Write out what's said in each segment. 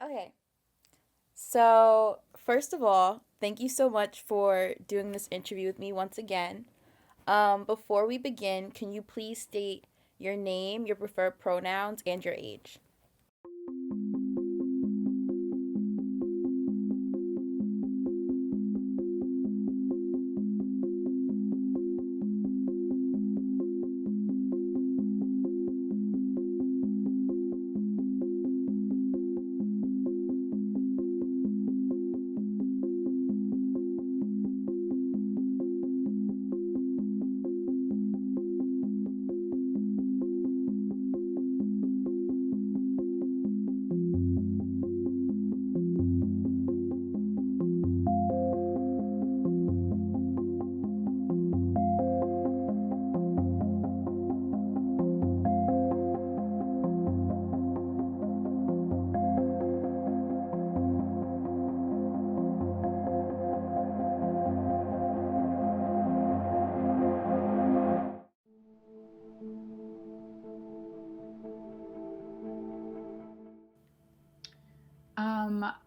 Okay, so first of all, thank you so much for doing this interview with me once again. Before we begin, can you please state your name, your preferred pronouns, and your age?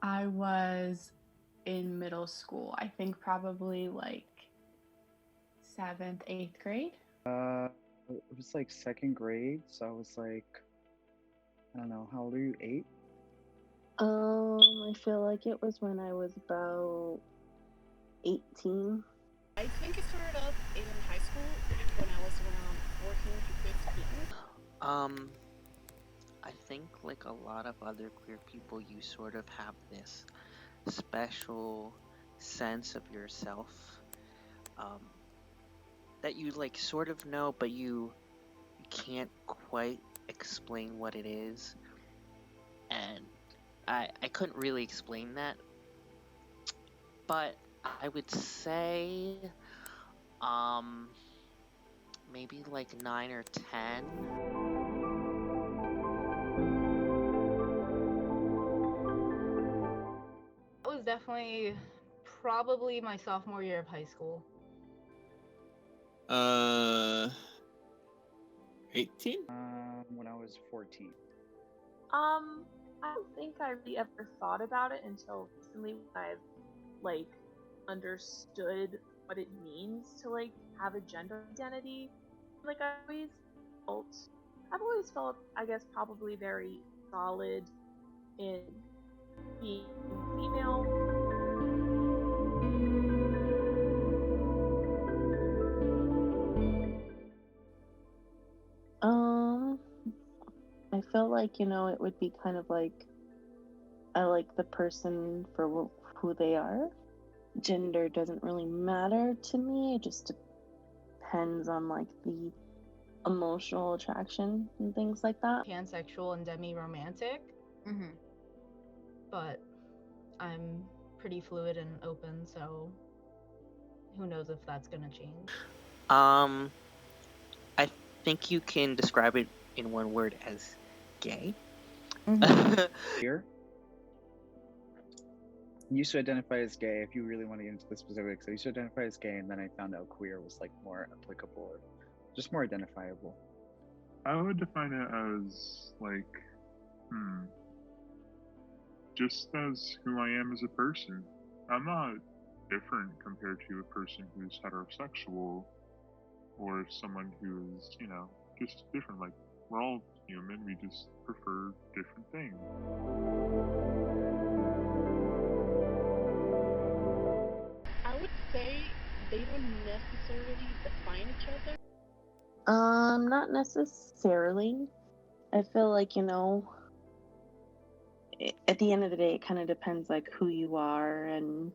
I was in middle school. I think probably like seventh, eighth grade. It was like second grade, so I was like, I don't know, how old are you? 8? I feel like it was when I was about 18. I think it started up in high school when I was around 14 to 15. Um, I think like a lot of other queer people, you sort of have this special sense of yourself that you like sort of know, but you can't quite explain what it is. And I couldn't really explain that, but I would say maybe like 9 or 10. That was definitely probably my sophomore year of high school. 18? When I was 14. I don't think I really ever thought about it until recently when I've like understood what it means to like have a gender identity. Like I've always felt, I guess, probably very solid in being female. Um, I feel like, it would be kind of like I like the person for who they are. Gender doesn't really matter to me. It just depends on like the emotional attraction and things like that. Pansexual and demi-romantic, but I'm pretty fluid and open, so who knows if that's gonna change. I think you can describe it in one word as gay. Here? I used to identify as gay, if you really want to get into the specifics. I used to identify as gay, and then I found out queer was like more applicable, or just more identifiable. I would define it as like, just as who I am as a person. I'm not different compared to a person who's heterosexual or someone who's, just different. Like, we're all human, we just prefer different things. I would say they don't necessarily define each other. Not necessarily. I feel like, at the end of the day, it kind of depends like who you are and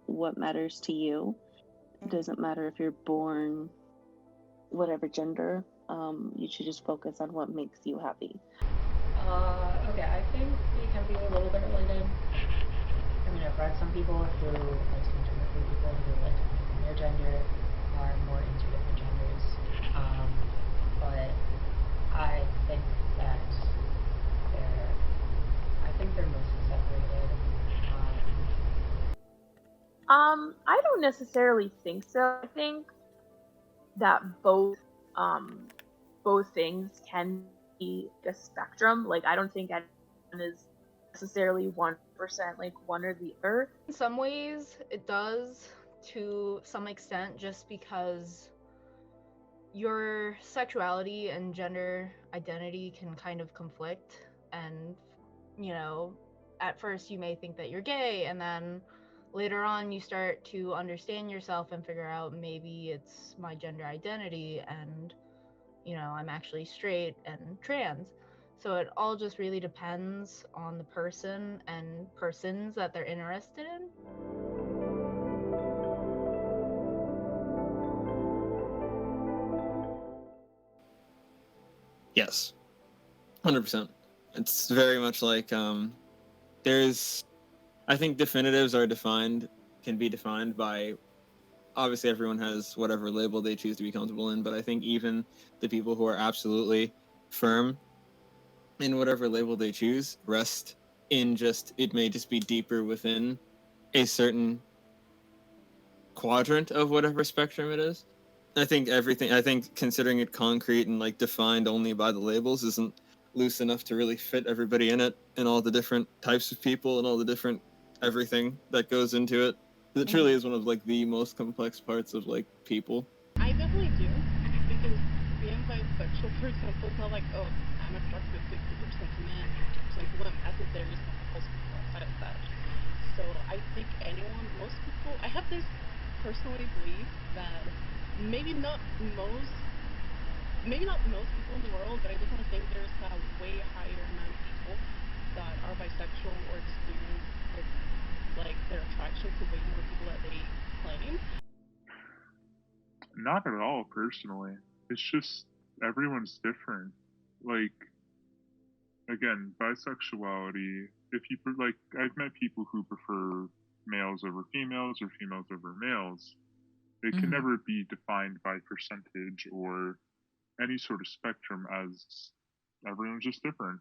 what matters to you. It doesn't matter if you're born whatever gender. You should just focus on what makes you happy. Okay, I think they can be a little bit related. I mean, I've read some people who like to interview people who like their gender are more into different genders. But I think that they're mostly separated. I don't necessarily think so. I think that both things can be a spectrum. Like, I don't think anyone is necessarily 100% like one or the other. In some ways, it does to some extent, just because your sexuality and gender identity can kind of conflict. And, you know, at first you may think that you're gay, and then later on you start to understand yourself and figure out maybe it's my gender identity and, you know, I'm actually straight and trans. So it all just really depends on the person and persons that they're interested in. Yes, 100%. It's very much like there's, I think definitives can be defined by, obviously everyone has whatever label they choose to be comfortable in, but I think even the people who are absolutely firm in whatever label they choose rest in just, it may just be deeper within a certain quadrant of whatever spectrum it is. I think considering it concrete and like defined only by the labels isn't loose enough to really fit everybody in it and all the different types of people and all the different everything that goes into it. It truly is one of like the most complex parts of like people. I definitely do, because being bisexual, for example, is not like, oh, I'm attracted 60% to men, 60% to women, as if there is no people outside of that. So I think most people, I have this personally belief that maybe not most people in the world, but I definitely think there's a way higher amount of people that are bisexual or experience like their attraction to way more people that they claim. Not at all, personally. It's just everyone's different. Like, again, bisexuality, if you like, I've met people who prefer males over females or females over males. It can never be defined by percentage or any sort of spectrum, as everyone's just different.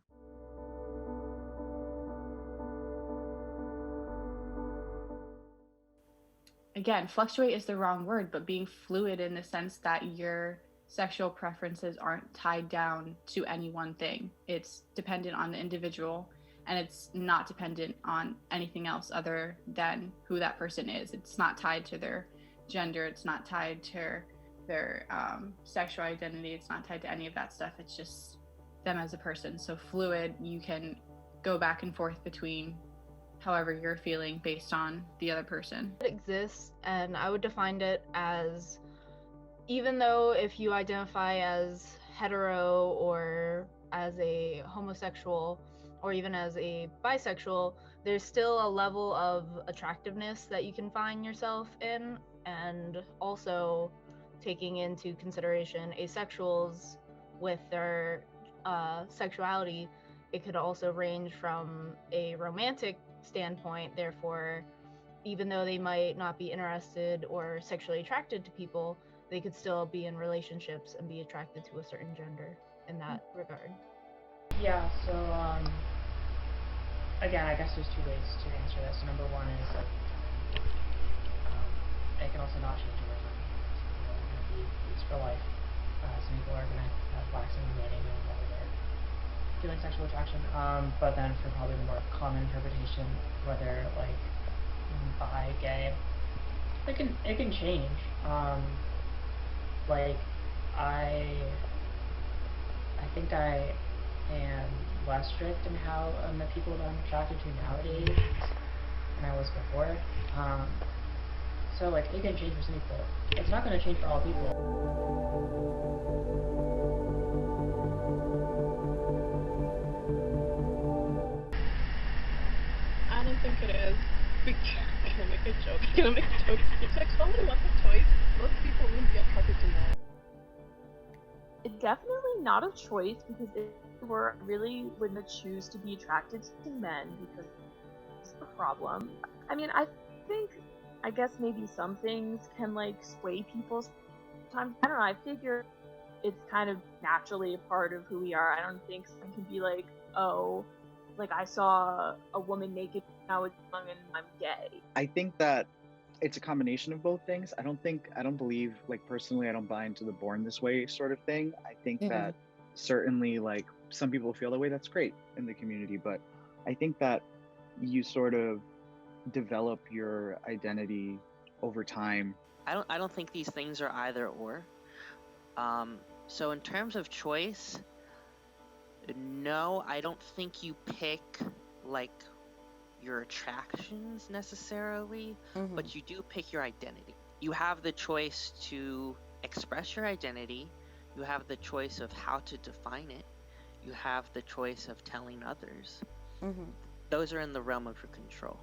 Again, fluctuate is the wrong word, but being fluid in the sense that your sexual preferences aren't tied down to any one thing. It's dependent on the individual, and it's not dependent on anything else other than who that person is. It's not tied to their gender. It's not tied to their sexual identity. It's not tied to any of that stuff. It's just them as a person. So fluid, you can go back and forth between however you're feeling based on the other person. It exists, and I would define it as, even though if you identify as hetero or as a homosexual or even as a bisexual, there's still a level of attractiveness that you can find yourself in. And also taking into consideration asexuals with their sexuality, it could also range from a romantic standpoint. Therefore, even though they might not be interested or sexually attracted to people, they could still be in relationships and be attracted to a certain gender in that regard. Yeah, so again, I guess there's two ways to answer this. Number one is that it can also not change over time. So, it's for life. Some people are going to have waxing and waning and whether they're feeling sexual attraction. But then for probably the more common interpretation, whether like bi, gay, it can change. Like I think I am less strict in how the people that I'm attracted to nowadays than I was before. So like it can change for some people. It's not going to change for all people. I don't think it is. I'm gonna make a joke. If sexuality was a choice, most people wouldn't be attracted to men. It's definitely not a choice, because if you were, really wouldn't choose to be attracted to men, because it's the problem. I mean, I guess maybe some things can like sway people sometimes. I don't know, I figure it's kind of naturally a part of who we are. I don't think someone can be like, oh, like I saw a woman naked now it's young and I'm gay. I think that it's a combination of both things. I don't believe, like personally, I don't buy into the born this way sort of thing. I think that certainly like some people feel that way, that's great in the community, but I think that you sort of develop your identity over time. I don't think these things are either or. So in terms of choice, no, I don't think you pick like your attractions necessarily, Mm-hmm. but you do pick your identity. You have the choice to express your identity. You have the choice of how to define it. You have the choice of telling others. Mm-hmm. Those are in the realm of your control.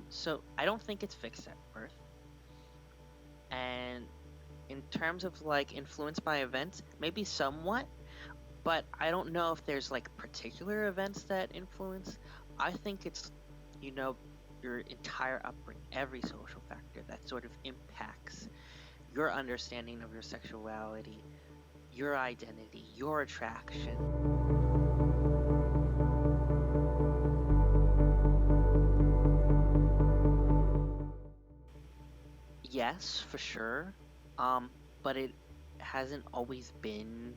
So I don't think it's fixed at birth. And in terms of like influenced by events, maybe somewhat, but I don't know if there's like particular events that influence. I think it's, you know, your entire upbringing, every social factor that sort of impacts your understanding of your sexuality, your identity, your attraction. Yes, for sure. But it hasn't always been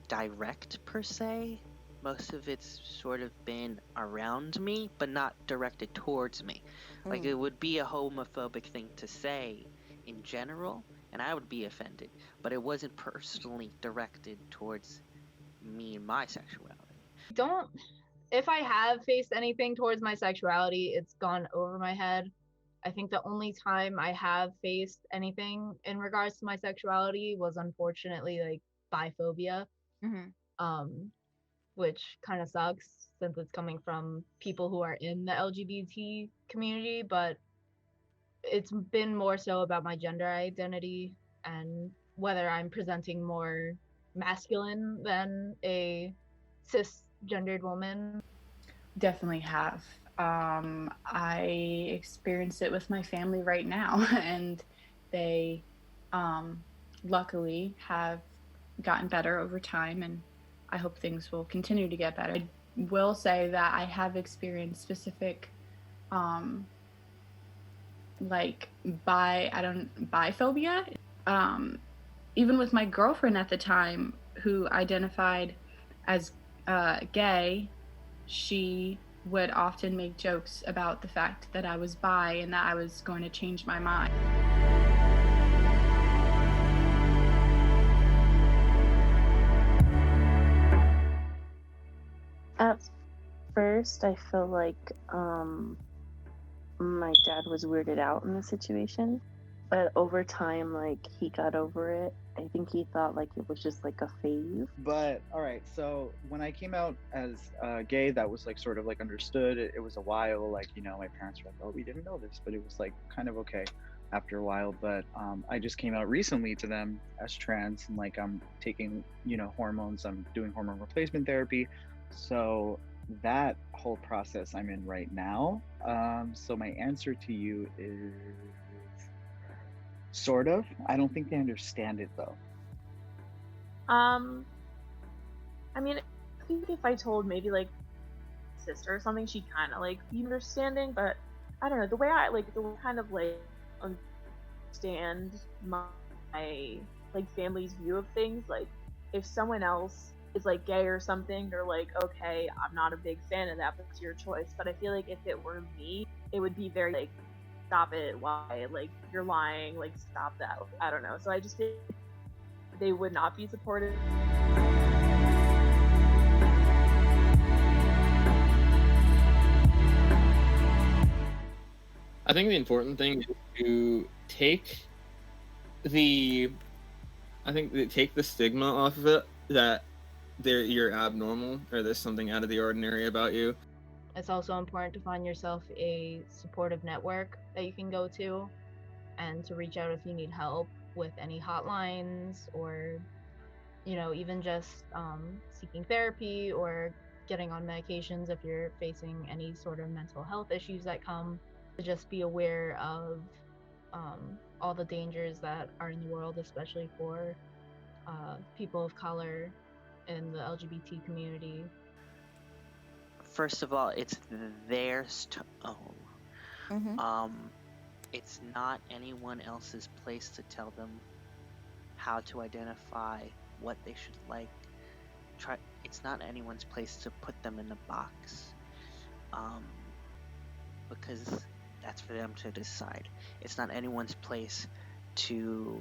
direct per se. Most of it's sort of been around me, but not directed towards me. Like Mm-hmm. it would be a homophobic thing to say in general, and I would be offended, but it wasn't personally directed towards me and my sexuality. If I have faced anything towards my sexuality, it's gone over my head. I think the only time I have faced anything in regards to my sexuality was unfortunately like biphobia, Mm-hmm. um, which kind of sucks since it's coming from people who are in the LGBT community, but it's been more so about my gender identity and whether I'm presenting more masculine than a cisgendered woman. Definitely have. I experience it with my family right now, and they luckily have gotten better over time, and I hope things will continue to get better. I will say that I have experienced specific like biphobia. Even with my girlfriend at the time who identified as gay, she would often make jokes about the fact that I was bi and that I was going to change my mind. At first, I feel like my dad was weirded out in the situation, but over time, like, he got over it. I think he thought like it was just like a phase. But all right, so when I came out as gay, that was like sort of like understood. It was a while, like, you know, my parents were like, "Oh, we didn't know this," but it was like kind of okay after a while. But I just came out recently to them as trans, and like I'm taking, you know, hormones. I'm doing hormone replacement therapy, so that whole process I'm in right now. So my answer to you is sort of. I don't think they understand it though. I mean, I think if I told maybe like sister or something, she'd kind of like be understanding. But I don't know, the way I like the way I kind of like understand my like family's view of things. Like if someone else is like gay or something, they're like, okay, I'm not a big fan of that, but it's your choice. But I feel like if it were me, it would be very like, stop it, why, like you're lying, like stop that. I don't know. So I just think they would not be supportive. I think the important thing is to take the stigma off of it that you're abnormal or there's something out of the ordinary about you. It's also important to find yourself a supportive network that you can go to and to reach out if you need help with any hotlines or, you know, even just seeking therapy or getting on medications if you're facing any sort of mental health issues that come. To just be aware of all the dangers that are in the world, especially for people of color in the LGBT community. First of all, it's theirs to own. Mm-hmm. It's not anyone else's place to tell them how to identify, what they should like. it's not anyone's place to put them in a box, because that's for them to decide. It's not anyone's place to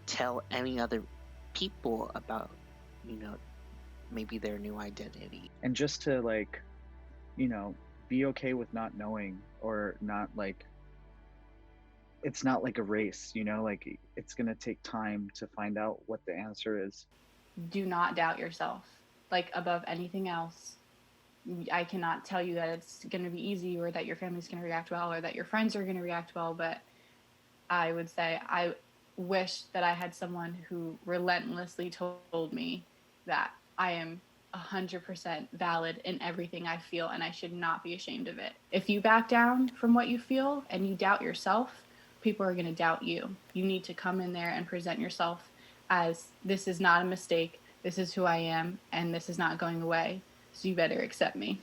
tell any other people about, maybe their new identity. And just to like, be okay with not knowing, or not like, it's not like a race, like it's gonna take time to find out what the answer is. Do not doubt yourself, like above anything else. I cannot tell you that it's going to be easy, or that your family's going to react well, or that your friends are going to react well, but I would say I wish that I had someone who relentlessly told me that I am 100% valid in everything I feel, and I should not be ashamed of it. If you back down from what you feel and you doubt yourself, people are going to doubt you. You need to come in there and present yourself as, this is not a mistake, this is who I am, and this is not going away, so you better accept me.